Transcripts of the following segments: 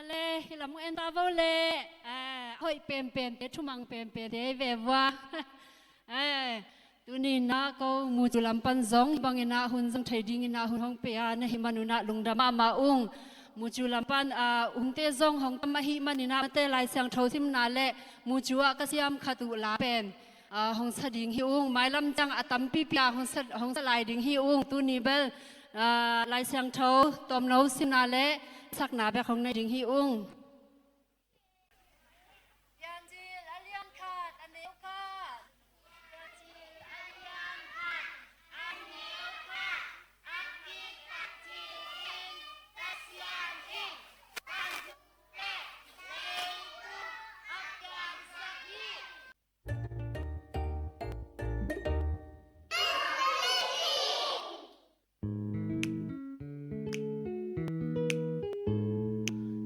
le hilam en ta vo le hoi pen te chumang pen te ve wa tu ni na ko mu chu lam pan zong bang ina hun zong trading ina hun hong pe a na himanuna lungdama ma ung mu chu lam pan te zong hong tam hi manina te lai sang tho sim na le mu chu a ka siam khatu la pen hong sa ding hi ung mai lam chang atam pi pia hong sa lai ding hi ung tu ni bel lai sang tho tom no sim na le sak na be hong nei ding hi ung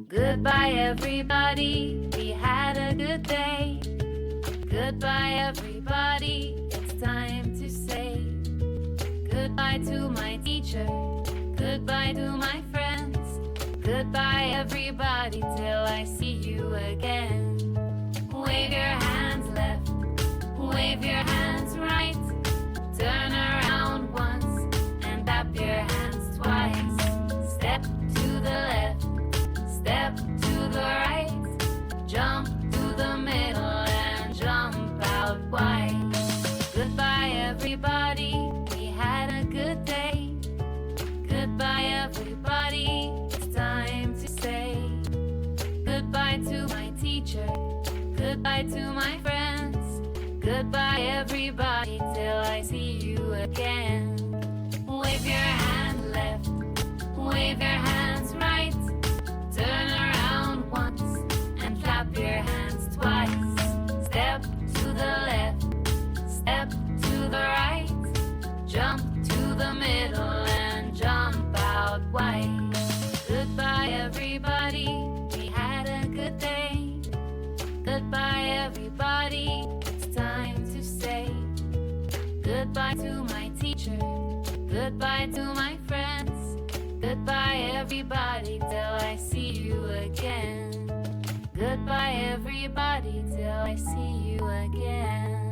Goodbye everybody, we had a good day. Goodbye everybody, it's time to say goodbye to my teacher, goodbye to my friends. Goodbye everybody till I see you again. Wave your hands left, wave your hands right. Turn around once and tap your hands twice. Step to the left, step to the right, jump to the middle and jump out wide. Goodbye everybody, we had a good day. Goodbye everybody, it's time to say goodbye to my teacher, goodbye to my friends. Goodbye everybody till I see you again. Wave your hand left, wave your hands right. Turn around once and clap your hands twice. Step to the left, step to the right. Jump to the middle and jump out wide. Goodbye everybody, we had a good day. Goodbye everybody, it's time to say goodbye to my teacher, goodbye to my friends. Goodbye everybody till I see you again. Goodbye everybody till I see you again.